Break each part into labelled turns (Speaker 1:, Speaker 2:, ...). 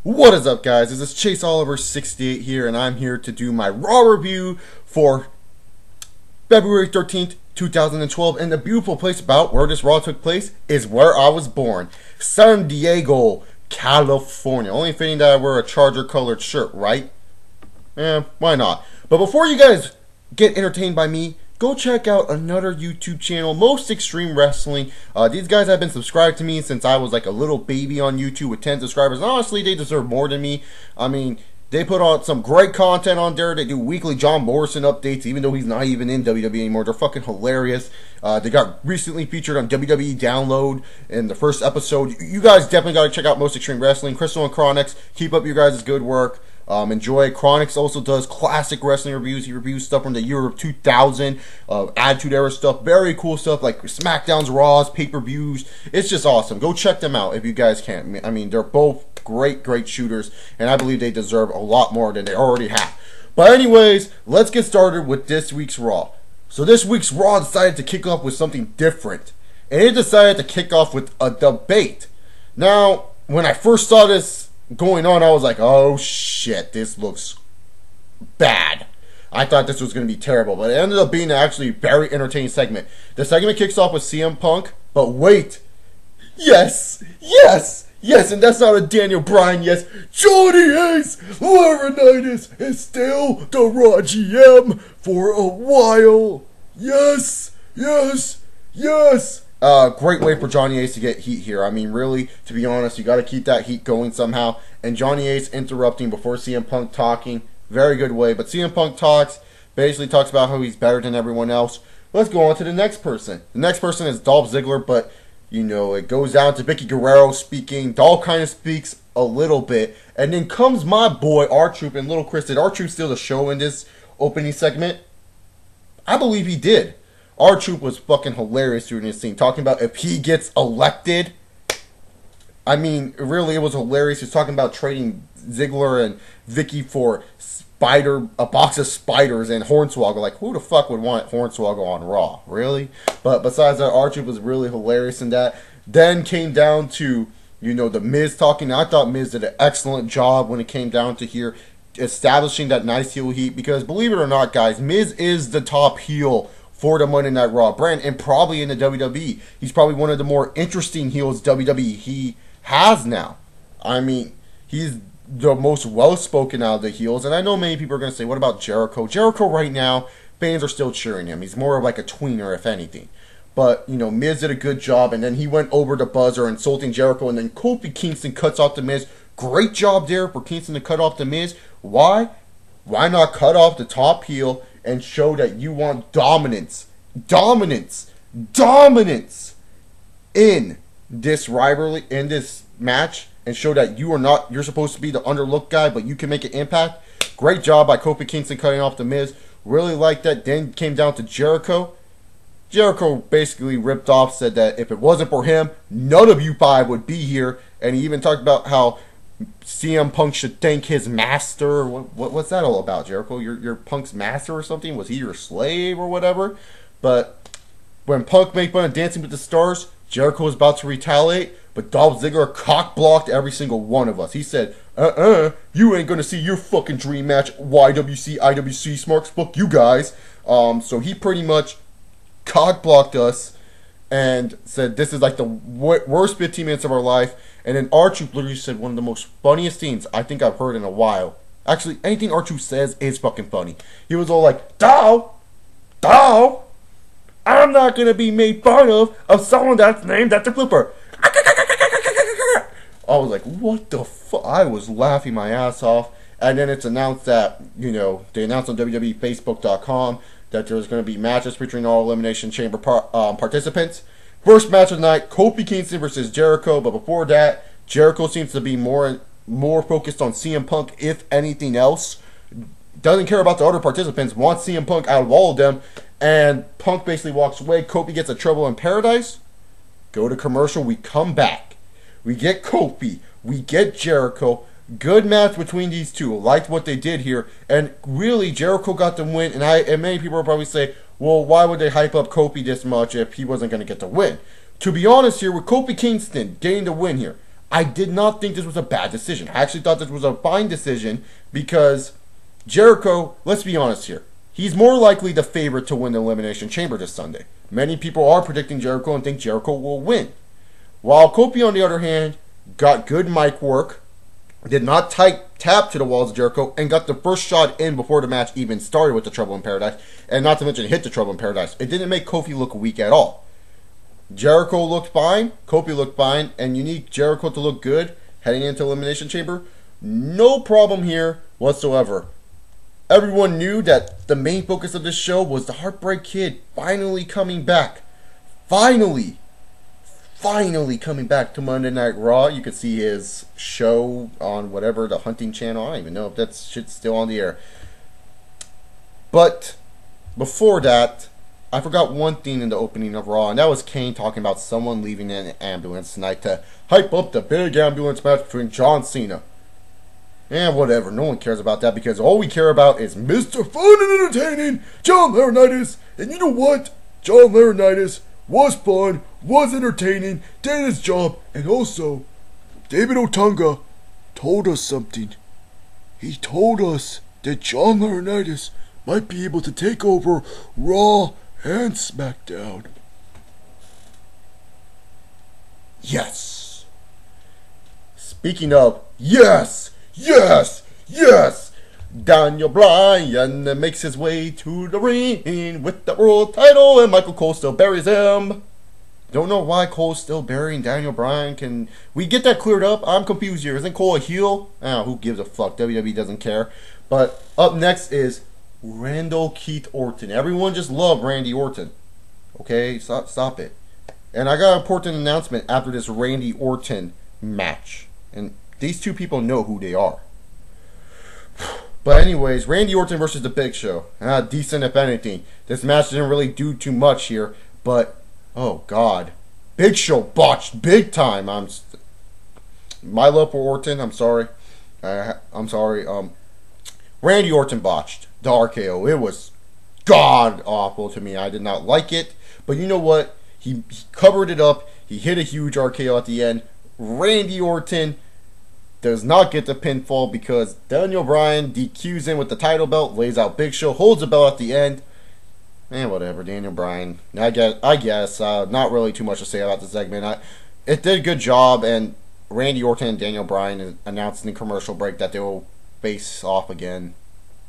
Speaker 1: What is up, guys? This is Chase Oliver 68 here, and I'm here to do my Raw review for February 13th, 2012. And the beautiful place about where this Raw took place is where I was born, San Diego, California. Only fitting that I wear a Charger colored shirt, right? Why not? But before you guys get entertained by me, go check out another YouTube channel, Most Extreme Wrestling. These guys have been subscribed to me since I was like a little baby on YouTube with 10 subscribers. And honestly, they deserve more than me. I mean, they put on some great content on there. They do weekly John Morrison updates, even though he's not even in WWE anymore. They're fucking hilarious. They got recently featured on WWE Download in the first episode. You guys definitely got to check out Most Extreme Wrestling. Crystal and Chronix, keep up your guys' good work. Enjoy. Chronix also does classic wrestling reviews. He reviews stuff from the year of 2000, Attitude Era stuff, very cool stuff like SmackDowns, Raws, pay-per-views. It's just awesome. Go check them out if you guys can. I mean, they're both great shooters, and I believe they deserve a lot more than they already have. But anyways, let's get started with this week's Raw. So this week's Raw decided to kick off with something different, and it decided to kick off with a debate. Now, when I first saw this going on, I was like, oh shit, this looks bad. I thought this was going to be terrible, but it ended up being an actually very entertaining segment. The segment kicks off with CM Punk, but wait, yes, and that's not a Daniel Bryan yes. Johnny Ace Laurinaitis is still the Raw GM for a while. Yes. Great way for Johnny Ace to get heat here. I mean, really, to be honest, you got to keep that heat going somehow. And Johnny Ace interrupting before CM Punk talking, very good way. But CM Punk basically talks about how he's better than everyone else. Let's go on to the next person. The next person is Dolph Ziggler, but, you know, it goes down to Vicky Guerrero speaking. Dolph kind of speaks a little bit. And then comes my boy, R-Truth, and Little Chris. Did R-Truth steal the show in this opening segment? I believe he did. R-Truth was fucking hilarious during this scene, talking about if he gets elected. I mean, really, it was hilarious. He's talking about trading Ziggler and Vicky for a box of spiders and Hornswoggle. Like, who the fuck would want Hornswoggle on Raw? Really? But besides that, R-Truth was really hilarious in that. Then came down to, you know, the Miz talking. I thought Miz did an excellent job when it came down to here, establishing that nice heel heat. Because believe it or not, guys, Miz is the top heel for the Monday Night Raw brand, and probably in the WWE. He's probably one of the more interesting heels WWE has now. I mean, he's the most well-spoken out of the heels, and I know many people are going to say, what about Jericho? Jericho right now, fans are still cheering him. He's more of like a tweener, if anything. But, you know, Miz did a good job, and then he went over the buzzer insulting Jericho, and then Kofi Kingston cuts off the Miz. Great job there for Kingston to cut off the Miz. Why? Why not cut off the top heel and show that you want dominance in this rivalry, in this match, and show that you're supposed to be the underlooked guy, but you can make an impact. Great job by Kofi Kingston cutting off the Miz. Really liked that. Then came down to Jericho. Jericho basically ripped off, said that if it wasn't for him, none of you five would be here, and he even talked about how CM Punk should thank his master. What's that all about, Jericho? You're Punk's master or something? Was he your slave or whatever? But when Punk made fun of Dancing with the Stars, Jericho was about to retaliate, but Dolph Ziggler cock-blocked every single one of us. He said, you ain't gonna see your fucking dream match, YWC, IWC, Smarks, fuck you guys. So he pretty much cock-blocked us and said this is like the worst 15 minutes of our life. And then R-Truth literally said one of the most funniest things I think I've heard in a while. Actually, anything R-Truth says is fucking funny. He was all like, Dolph, I'm not going to be made fun of someone that's named after Flipper. I was like, what the fuck? I was laughing my ass off. And then it's announced that, you know, they announced on WWEFacebook.com that there's going to be matches featuring all Elimination Chamber participants. First match of the night, Kofi Kingston versus Jericho. But before that, Jericho seems to be more focused on CM Punk, if anything else. Doesn't care about the other participants. Wants CM Punk out of all of them. And Punk basically walks away. Kofi gets a Trouble in Paradise. Go to commercial. We come back. We get Kofi. We get Jericho. Good match between these two. Liked what they did here. And really, Jericho got the win. And many people will probably say, well, why would they hype up Kofi this much if he wasn't going to get the win? To be honest here, with Kofi Kingston getting the win here, I did not think this was a bad decision. I actually thought this was a fine decision because Jericho, let's be honest here, he's more likely the favorite to win the Elimination Chamber this Sunday. Many people are predicting Jericho and think Jericho will win. While Kofi, on the other hand, got good mic work, did not tap to the walls of Jericho, and got the first shot in before the match even started with the Trouble in Paradise, and not to mention hit the Trouble in Paradise. It didn't make Kofi look weak at all. Jericho looked fine, Kofi looked fine, and you need Jericho to look good heading into Elimination Chamber. No problem here whatsoever. Everyone knew that the main focus of this show was the Heartbreak Kid finally coming back. Finally coming back to Monday Night Raw. You could see his show on whatever, the Hunting Channel. I don't even know if that shit's still on the air. But before that, I forgot one thing in the opening of Raw, and that was Kane talking about someone leaving in an ambulance tonight to hype up the big ambulance match between John Cena. And whatever, no one cares about that because all we care about is Mr. Fun and Entertaining, John Laurinaitis. And you know what? John Laurinaitis was fun, was entertaining, did his job, and also, David Otunga told us something. He told us that John Laurinaitis might be able to take over Raw and SmackDown. Yes. Speaking of, yes! Daniel Bryan makes his way to the ring with the world title, and Michael Cole still buries him. Don't know why Cole's still burying Daniel Bryan. Can we get that cleared up? I'm confused here. Isn't Cole a heel? Who gives a fuck? WWE doesn't care. But up next is Randall Keith Orton. Everyone just loved Randy Orton. Okay, stop it. And I got an important announcement after this Randy Orton match. And these two people know who they are. But anyways, Randy Orton versus The Big Show. Decent if anything. This match didn't really do too much here. But, oh God. Big Show botched big time. My love for Orton, I'm sorry. Randy Orton botched the RKO. It was god awful to me. I did not like it. But you know what? He covered it up. He hit a huge RKO at the end. Randy Orton does not get the pinfall because Daniel Bryan DQs him with the title belt, lays out Big Show, holds the belt at the end. Whatever, Daniel Bryan. I guess not really too much to say about the segment. It did a good job, and Randy Orton and Daniel Bryan announced in the commercial break that they will face off again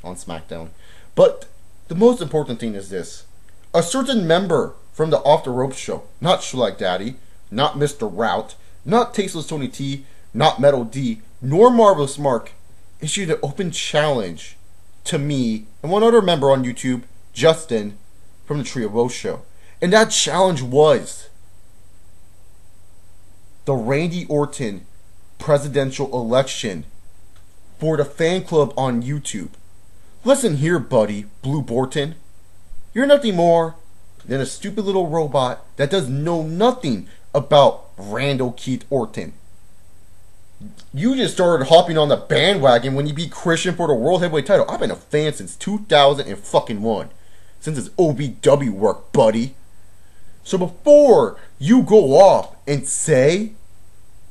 Speaker 1: on SmackDown. But the most important thing is this. A certain member from the Off the Ropes show, not Schlag Daddy, not Mr. Rout, not Tasteless Tony T, not Metal D, nor Marvelous Mark, issued an open challenge to me and one other member on YouTube, Justin, from the Tree of Woe show. And that challenge was the Randy Orton presidential election for the fan club on YouTube. Listen here, buddy, Blue Borton. You're nothing more than a stupid little robot that does know nothing about Randall Keith Orton. You just started hopping on the bandwagon when you beat Christian for the World Heavyweight title. I've been a fan since 2001. Since his OVW work, buddy. So before you go off and say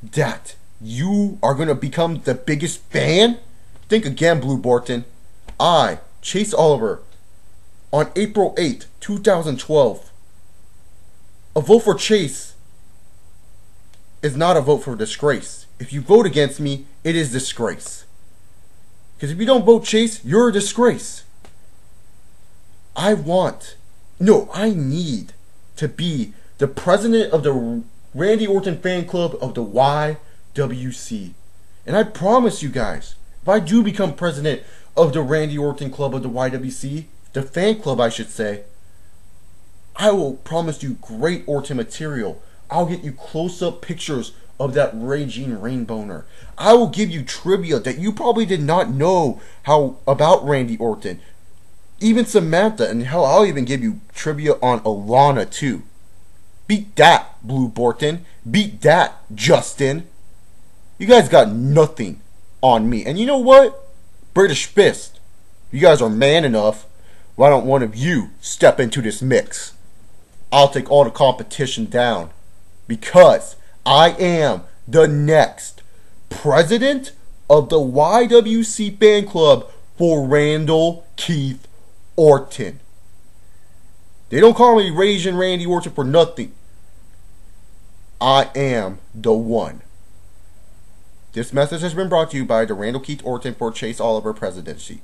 Speaker 1: that you are going to become the biggest fan, think again, Blue Borton. I, Chase Oliver, on April 8th, 2012, a vote for Chase is not a vote for disgrace. If you vote against me, it is disgrace. Because if you don't vote Chase, you're a disgrace. I need to be the president of the Randy Orton fan club of the YWC. And I promise you guys, if I do become president of the Randy Orton club of the YWC, the fan club I should say, I will promise you great Orton material. I'll get you close-up pictures of that raging rainboner. I will give you trivia that you probably did not know about Randy Orton. Even Samantha, and hell, I'll even give you trivia on Alana too. Beat that, Blue Borton. Beat that, Justin. You guys got nothing on me. And you know what? British Fist, you guys are man enough. Why don't one of you step into this mix? I'll take all the competition down. Because I am the next president of the YWC fan club for Randall Keith Orton. They don't call me Raging Randy Orton for nothing. I am the one. This message has been brought to you by the Randall Keith Orton for Chase Oliver presidency.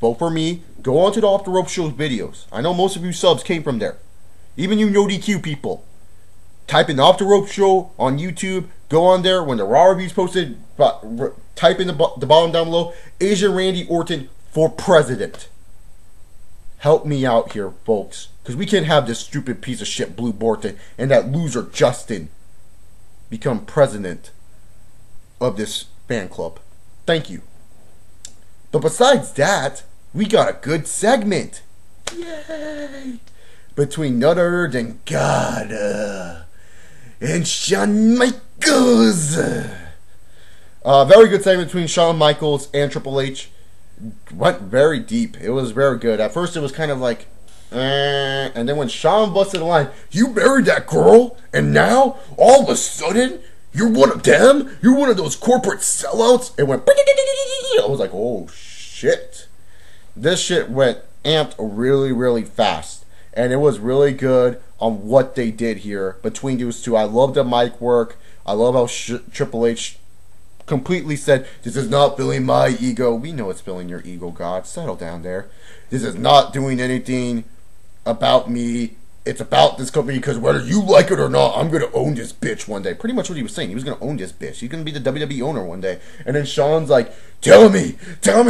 Speaker 1: Vote for me. Go on to the Off the Rope Show's videos. I know most of you subs came from there. Even you No DQ people. Type in Off the Rope Show on YouTube. Go on there. When the Raw review's posted, type in the bottom down below, Asian Randy Orton for president. Help me out here, folks. Because we can't have this stupid piece of shit Blue Borton and that loser Justin become president of this fan club. Thank you. But besides that, we got a good segment. Yay! Between none other than God and Shawn Michaels. Very good segment between Shawn Michaels and Triple H. Went very deep. It was very good. At first it was kind of like, and then when Shawn busted the line, you married that girl, and now, all of a sudden, you're one of them? You're one of those corporate sellouts? It went, I was like, oh shit. This shit went amped really, really fast. And it was really good on what they did here between those two. I love the mic work. I love how Triple H completely said, this is not filling my ego. We know it's filling your ego, God. Settle down there. This is not doing anything about me. It's about this company because whether you like it or not, I'm going to own this bitch one day. Pretty much what he was saying. He was going to own this bitch. He's going to be the WWE owner one day. And then Shawn's like, tell me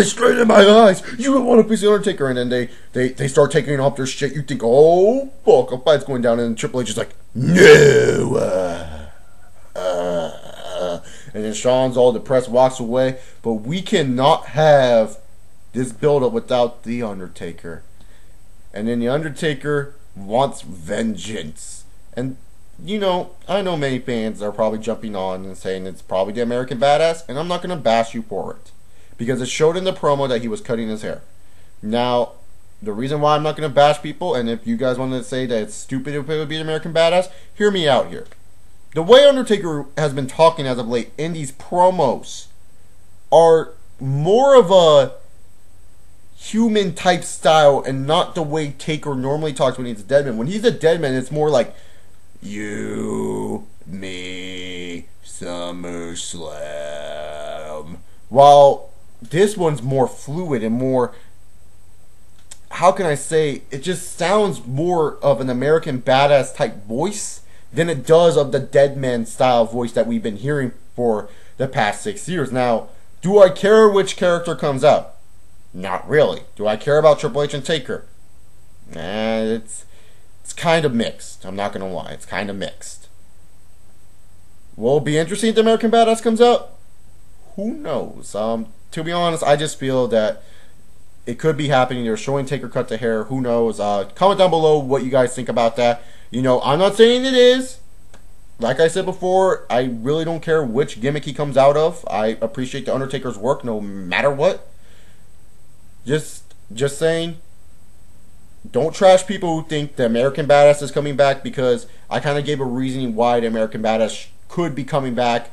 Speaker 1: straight in my eyes. You don't want to face the Undertaker. And then they start taking off their shit. You think, oh, fuck, a fight's going down. And Triple H is like, no. And then Shawn's all depressed, walks away. But we cannot have this build-up without The Undertaker. And then The Undertaker wants vengeance. And, you know, I know many fans are probably jumping on and saying it's probably the American Badass. And I'm not going to bash you for it. Because it showed in the promo that he was cutting his hair. Now, the reason why I'm not going to bash people, and if you guys want to say that it's stupid if it would be the American Badass, hear me out here. The way Undertaker has been talking as of late in these promos are more of a human type style and not the way Taker normally talks when he's a dead man. When he's a dead man, it's more like, you, me, SummerSlam. While this one's more fluid and more, how can I say, it just sounds more of an American Badass type voice than it does of the dead man style voice that we've been hearing for the past 6 years. Now, do I care which character comes out? Not really. Do I care about Triple H and Taker? It's kind of mixed. I'm not going to lie. It's kind of mixed. Will it be interesting if the American Badass comes out? Who knows? To be honest, I just feel that it could be happening. They're showing Taker cut the hair. Who knows? Comment down below what you guys think about that. You know, I'm not saying it is. Like I said before, I really don't care which gimmick he comes out of. I appreciate the Undertaker's work no matter what. Just saying, don't trash people who think the American Badass is coming back, because I kind of gave a reasoning why the American Badass could be coming back.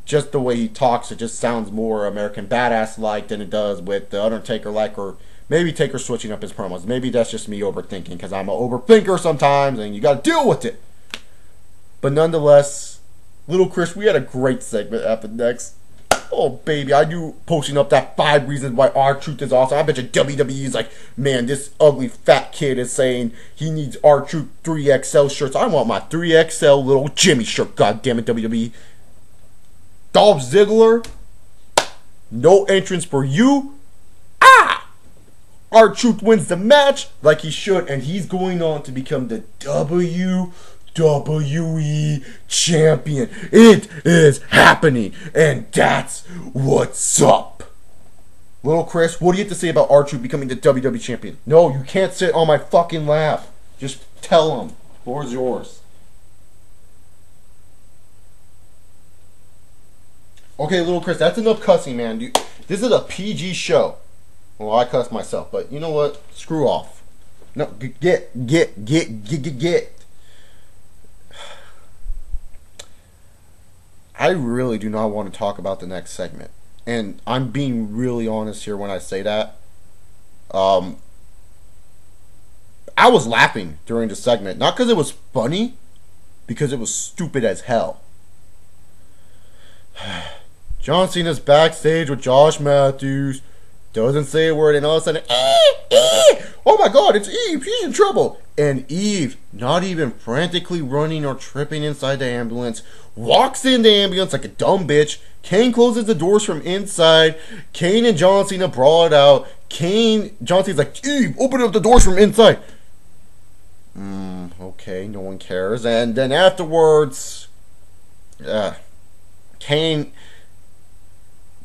Speaker 1: Just the way he talks, it just sounds more American Badass-like than it does with the Undertaker-like, or maybe Taker switching up his promos. Maybe that's just me overthinking, because I'm an overthinker sometimes, and you got to deal with it. But nonetheless, Little Chris, we had a great segment after next. Oh, baby, I do posting up that 5 reasons why R-Truth is awesome. I bet you WWE is like, man, this ugly fat kid is saying he needs R-Truth 3XL shirts. I want my 3XL little Jimmy shirt, goddammit, WWE. Dolph Ziggler, no entrance for you. R-Truth wins the match like he should, and he's going on to become the WWE champion. It is happening, and that's what's up. Little Chris, what do you have to say about R-Truth becoming the WWE champion? No, you can't sit on my fucking lap. Just tell him. The floor is yours. Okay, Little Chris, that's enough cussing, man. Dude, this is a PG show. Well, I cuss myself, but you know what? Screw off. No, get. I really do not want to talk about the next segment. And I'm being really honest here when I say that. I was laughing during the segment. Not because it was funny, because it was stupid as hell. John Cena's backstage with Josh Matthews. Doesn't say a word, and all of a sudden, oh my god, it's Eve, she's in trouble. And Eve, not even frantically running or tripping inside the ambulance, walks in the ambulance like a dumb bitch. Kane closes the doors from inside. Kane and John Cena brawl it out. John Cena's like, Eve, open up the doors from inside. Okay, no one cares. And then afterwards, Kane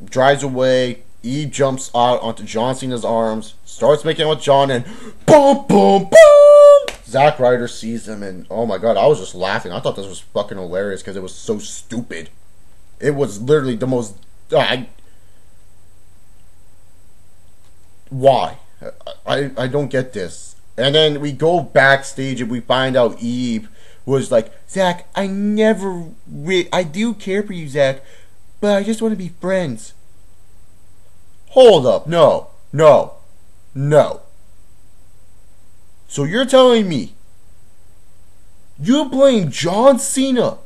Speaker 1: drives away. Eve jumps out onto John Cena's arms, starts making out with John, and boom, boom, boom! Zack Ryder sees him, and oh my god, I was just laughing. I thought this was fucking hilarious because it was so stupid. It was literally the most... why? I don't get this. And then we go backstage and we find out Eve was like, Zack, I do care for you, Zack, but I just want to be friends. Hold up. No. So you're telling me you blame John Cena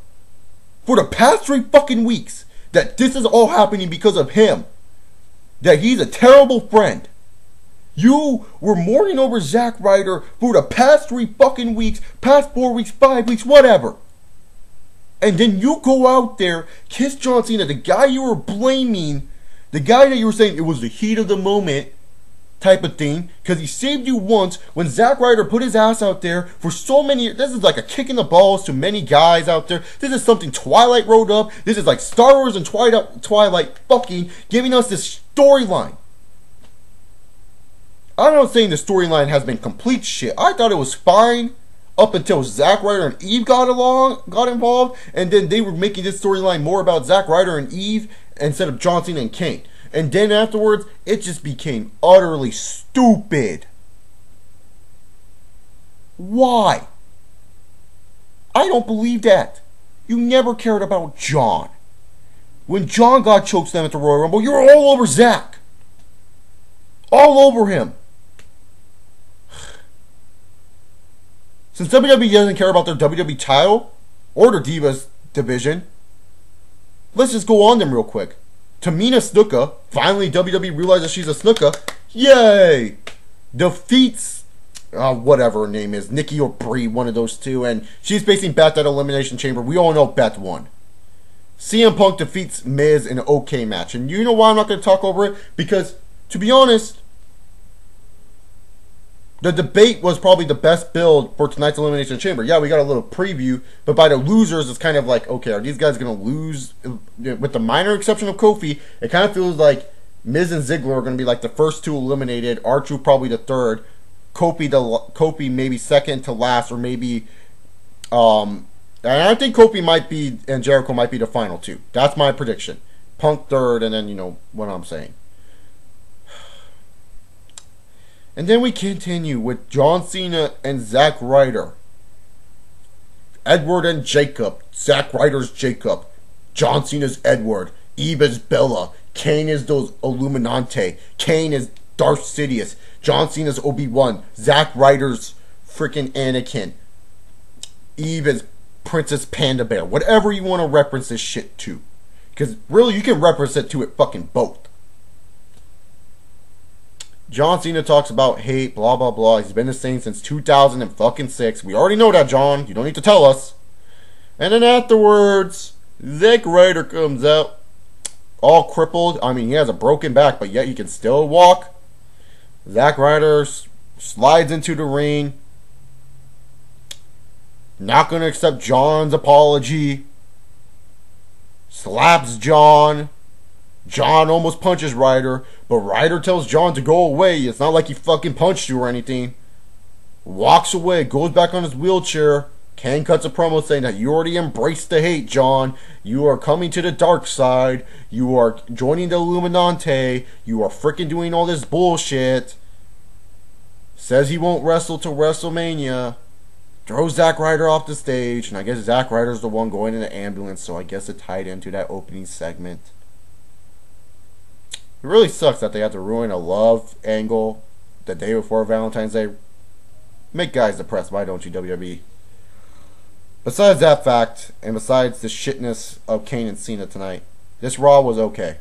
Speaker 1: for the past 3 fucking weeks that this is all happening because of him? That he's a terrible friend? You were mourning over Zack Ryder for the past 3 fucking weeks, past 4 weeks, 5 weeks, whatever. And then you go out there, kiss John Cena, the guy you were blaming, the guy that you were saying it was the heat of the moment type of thing, because he saved you once when Zack Ryder put his ass out there for so many years. This is like a kick in the balls to many guys out there. This is something Twilight wrote up. This is like Star Wars and Twilight fucking giving us this storyline. I'm not saying the storyline has been complete shit. I thought it was fine up until Zack Ryder and Eve got involved, and then they were making this storyline more about Zack Ryder and Eve instead of John Cena and Kane. And then afterwards, it just became utterly stupid. Why? I don't believe that. You never cared about John. When John got chokeslammed at the Royal Rumble, you were all over Zack. All over him. Since WWE doesn't care about their WWE title or their Divas division, let's just go on them real quick. Tamina Snuka, finally WWE realizes she's a Snuka. Yay! Defeats, whatever her name is, Nikki or Brie, one of those two, and she's facing Beth at Elimination Chamber. We all know Beth won. CM Punk defeats Miz in an okay match. And you know why I'm not going to talk over it? Because, to be honest, the debate was probably the best build for tonight's Elimination Chamber. Yeah, we got a little preview, but by the losers, it's kind of like, okay, are these guys going to lose? With the minor exception of Kofi, it kind of feels like Miz and Ziggler are going to be like the first 2 eliminated, R-Truth probably the third, Kofi maybe second to last, or maybe, and I think Kofi might be, and Jericho might be the final 2. That's my prediction. Punk third, and then, you know what I'm saying. And then we continue with John Cena and Zack Ryder. Edward and Jacob. Zack Ryder's Jacob. John Cena's Edward. Eve is Bella. Kane is those Illuminante. Kane is Darth Sidious. John Cena's Obi-Wan. Zack Ryder's freaking Anakin. Eve is Princess Panda Bear. Whatever you want to reference this shit to. Because really, you can reference it to it fucking both. John Cena talks about hate, blah, blah, blah. He's been the same since 2006. We already know that, John. You don't need to tell us. And then afterwards, Zack Ryder comes out all crippled. I mean, he has a broken back, but yet he can still walk. Zack Ryder slides into the ring. Not going to accept John's apology. Slaps John. John almost punches Ryder, but Ryder tells John to go away. It's not like he fucking punched you or anything. Walks away, goes back on his wheelchair. Kane cuts a promo saying that you already embraced the hate, John. You are coming to the dark side. You are joining the Illuminati. You are freaking doing all this bullshit. Says he won't wrestle till WrestleMania. throws Zack Ryder off the stage, and I guess Zack Ryder's the one going in the ambulance, so I guess it tied into that opening segment. It really sucks that they had to ruin a love angle the day before Valentine's Day. Make guys depressed, why don't you, WWE? Besides that fact, and besides the shitness of Kane and Cena tonight, this Raw was okay.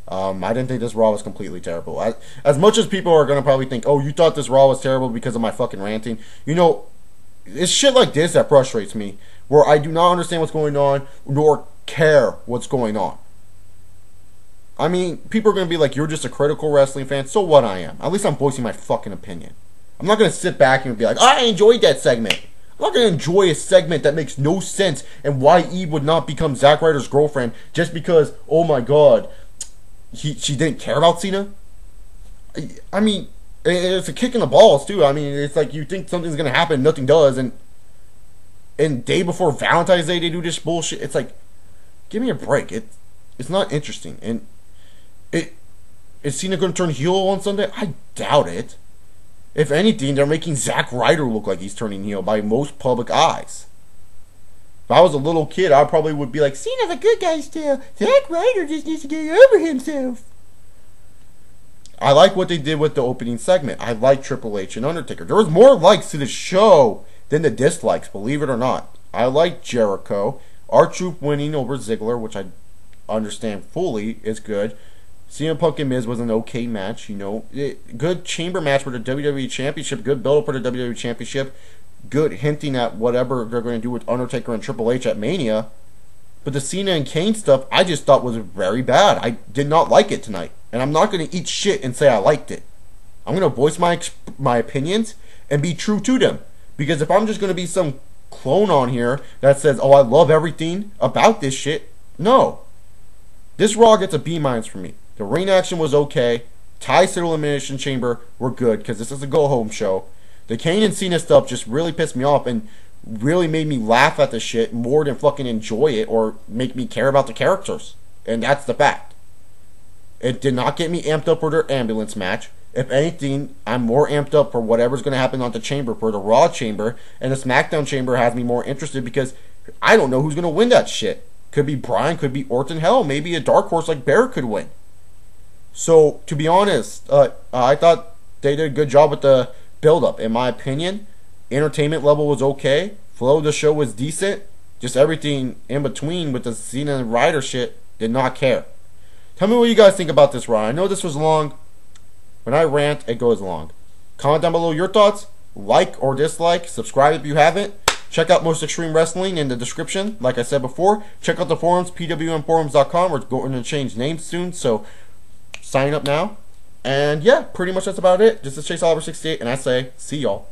Speaker 1: I didn't think this Raw was completely terrible. As much as people are going to probably think, oh, you thought this Raw was terrible because of my fucking ranting. You know, it's shit like this that frustrates me, where I do not understand what's going on, nor care what's going on. I mean, people are going to be like, you're just a critical wrestling fan. So what I am. At least I'm voicing my fucking opinion. I'm not going to sit back and be like, I enjoyed that segment. I'm not going to enjoy a segment that makes no sense and why Eve would not become Zack Ryder's girlfriend just because, oh my god, she didn't care about Cena. I mean, it's a kick in the balls too. I mean, it's like you think something's going to happen, nothing does, and day before Valentine's Day they do this bullshit. It's like, give me a break. It's not interesting. And is Cena going to turn heel on Sunday? I doubt it. If anything, they're making Zack Ryder look like he's turning heel by most public eyes. If I was a little kid, I probably would be like, Cena's a good guy still. Zack Ryder just needs to get over himself. I like what they did with the opening segment. I like Triple H and Undertaker. There was more likes to the show than the dislikes, believe it or not. I like Jericho. R-Truth winning over Ziggler, which I understand fully, is good. CM Punk and Miz was an okay match, you know. Good chamber match for the WWE Championship. Good build-up for the WWE Championship. Good hinting at whatever they're going to do with Undertaker and Triple H at Mania. But the Cena and Kane stuff, I just thought was very bad. I did not like it tonight. And I'm not going to eat shit and say I liked it. I'm going to voice my opinions and be true to them. Because if I'm just going to be some clone on here that says, oh, I love everything about this shit, no. This Raw gets a B- from me. The ring action was okay. Ties to the Elimination Chamber were good because this is a go-home show. The Kane and Cena stuff just really pissed me off and really made me laugh at the shit more than fucking enjoy it or make me care about the characters. And that's the fact. It did not get me amped up for their ambulance match. If anything, I'm more amped up for whatever's going to happen on the Chamber, for the Raw Chamber. And the SmackDown Chamber has me more interested because I don't know who's going to win that shit. Could be Bryan, could be Orton. Hell, maybe a dark horse like Barrett could win. So, to be honest, I thought they did a good job with the build-up. In my opinion, entertainment level was okay. Flow of the show was decent. Just everything in between with the Cena and Ryder shit, did not care. Tell me what you guys think about this, Raw. I know this was long. When I rant, it goes long. Comment down below your thoughts. Like or dislike. Subscribe if you haven't. Check out Most Extreme Wrestling in the description. Like I said before, check out the forums, pwnforums.com. We're going to change names soon, so sign up now. And yeah, pretty much that's about it. This is Chase Oliver 68, and I say, see y'all.